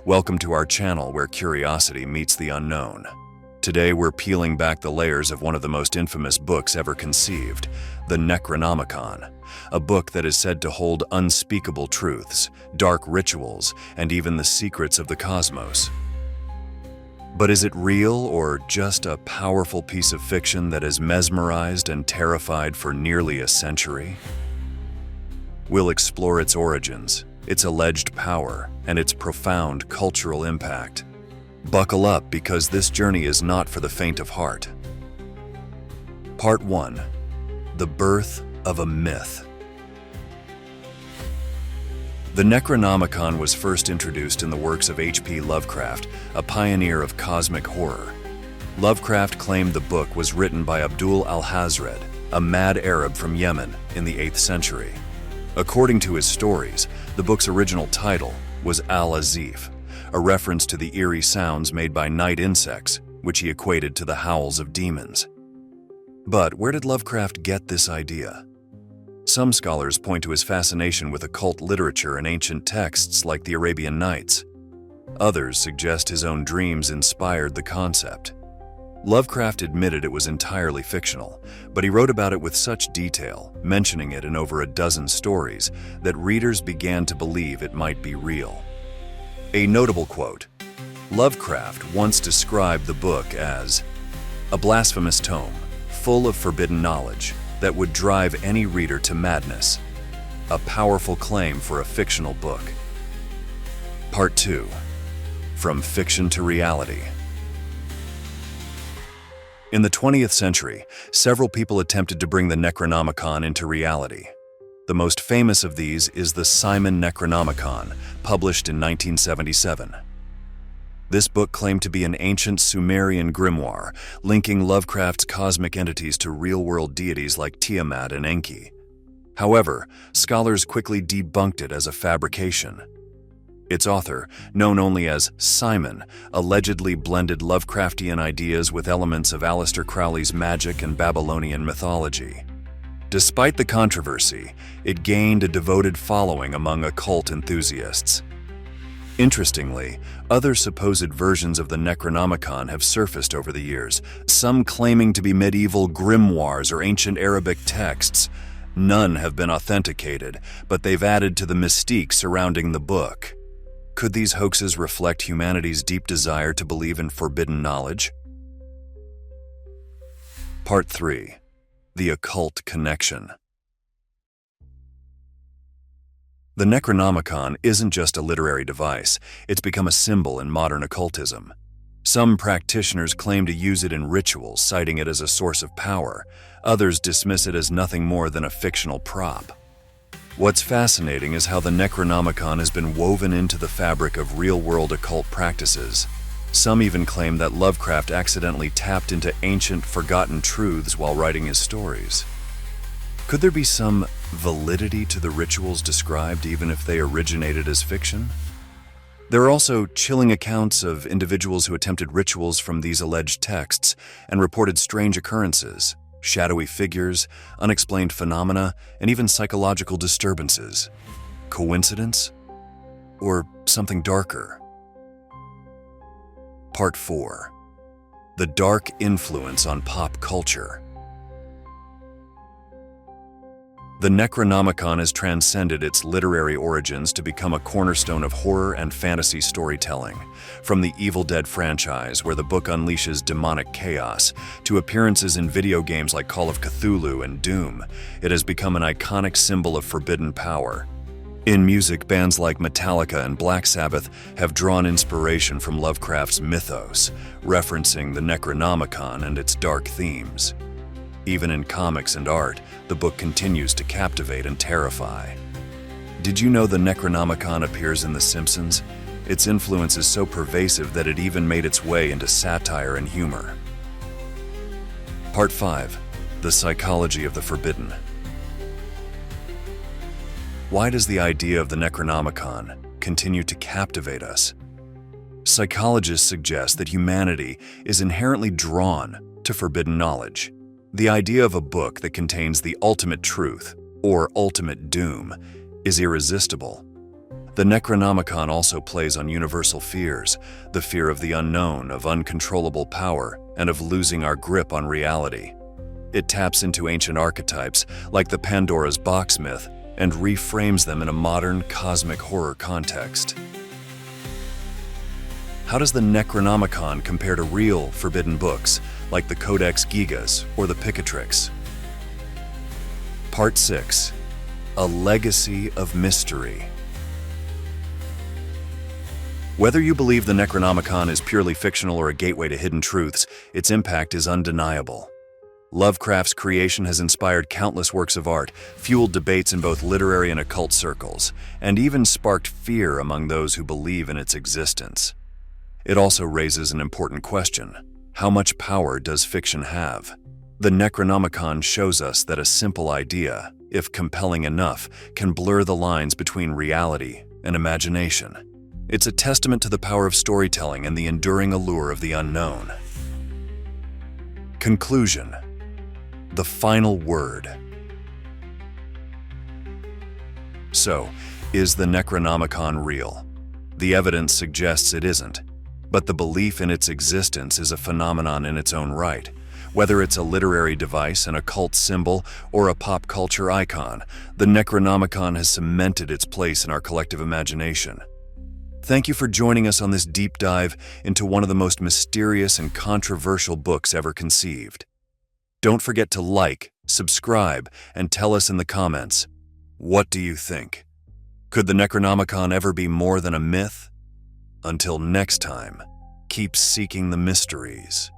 Welcome to our channel where curiosity meets the unknown. Today we're peeling back the layers of one of the most infamous books ever conceived, the Necronomicon, a book that is said to hold unspeakable truths, dark rituals, and even the secrets of the cosmos. But is it real or just a powerful piece of fiction that has mesmerized and terrified for nearly a century? We'll explore its origins, its alleged power, and its profound cultural impact. Buckle up because this journey is not for the faint of heart. Part 1. The Birth of a Myth. The Necronomicon was first introduced in the works of H.P. Lovecraft, a pioneer of cosmic horror. Lovecraft claimed the book was written by Abdul al-Hazred, a mad Arab from Yemen, in the 8th century. According to his stories, the book's original title was Al-Azif, a reference to the eerie sounds made by night insects, which he equated to the howls of demons. But where did Lovecraft get this idea? Some scholars point to his fascination with occult literature and ancient texts like the Arabian Nights. Others suggest his own dreams inspired the concept. Lovecraft admitted it was entirely fictional, but he wrote about it with such detail, mentioning it in over a dozen stories, that readers began to believe it might be real. A notable quote: Lovecraft once described the book as a blasphemous tome, full of forbidden knowledge, that would drive any reader to madness. A powerful claim for a fictional book. Part 2. From Fiction to Reality. In the 20th century, several people attempted to bring the Necronomicon into reality. The most famous of these is the Simon Necronomicon, published in 1977. This book claimed to be an ancient Sumerian grimoire, linking Lovecraft's cosmic entities to real-world deities like Tiamat and Enki. However, scholars quickly debunked it as a fabrication. Its author, known only as Simon, allegedly blended Lovecraftian ideas with elements of Aleister Crowley's magic and Babylonian mythology. Despite the controversy, it gained a devoted following among occult enthusiasts. Interestingly, other supposed versions of the Necronomicon have surfaced over the years, some claiming to be medieval grimoires or ancient Arabic texts. None have been authenticated, but they've added to the mystique surrounding the book. Could these hoaxes reflect humanity's deep desire to believe in forbidden knowledge? Part 3. The Occult Connection. The Necronomicon isn't just a literary device, it's become a symbol in modern occultism. Some practitioners claim to use it in rituals, citing it as a source of power. Others dismiss it as nothing more than a fictional prop. What's fascinating is how the Necronomicon has been woven into the fabric of real-world occult practices. Some even claim that Lovecraft accidentally tapped into ancient, forgotten truths while writing his stories. Could there be some validity to the rituals described even if they originated as fiction? There are also chilling accounts of individuals who attempted rituals from these alleged texts and reported strange occurrences, shadowy figures, unexplained phenomena, and even psychological disturbances. Coincidence? Or something darker? Part 4. The Dark Influence on Pop Culture. The Necronomicon has transcended its literary origins to become a cornerstone of horror and fantasy storytelling. From the Evil Dead franchise, where the book unleashes demonic chaos, to appearances in video games like Call of Cthulhu and Doom, it has become an iconic symbol of forbidden power. In music, bands like Metallica and Black Sabbath have drawn inspiration from Lovecraft's mythos, referencing the Necronomicon and its dark themes. Even in comics and art, the book continues to captivate and terrify. Did you know the Necronomicon appears in The Simpsons? Its influence is so pervasive that it even made its way into satire and humor. Part 5. The Psychology of the Forbidden. Why does the idea of the Necronomicon continue to captivate us? Psychologists suggest that humanity is inherently drawn to forbidden knowledge. The idea of a book that contains the ultimate truth, or ultimate doom, is irresistible. The Necronomicon also plays on universal fears, the fear of the unknown, of uncontrollable power, and of losing our grip on reality. It taps into ancient archetypes, like the Pandora's box myth, and reframes them in a modern cosmic horror context. How does the Necronomicon compare to real forbidden books, like the Codex Gigas or the Picatrix? Part 6. A Legacy of Mystery. Whether you believe the Necronomicon is purely fictional or a gateway to hidden truths, its impact is undeniable. Lovecraft's creation has inspired countless works of art, fueled debates in both literary and occult circles, and even sparked fear among those who believe in its existence. It also raises an important question: how much power does fiction have? The Necronomicon shows us that a simple idea, if compelling enough, can blur the lines between reality and imagination. It's a testament to the power of storytelling and the enduring allure of the unknown. Conclusion. The final word. So, is the Necronomicon real? The evidence suggests it isn't, but the belief in its existence is a phenomenon in its own right. Whether it's a literary device, an occult symbol, or a pop culture icon, the Necronomicon has cemented its place in our collective imagination. Thank you for joining us on this deep dive into one of the most mysterious and controversial books ever conceived. Don't forget to like, subscribe, and tell us in the comments, what do you think? Could the Necronomicon ever be more than a myth? Until next time, keep seeking the mysteries.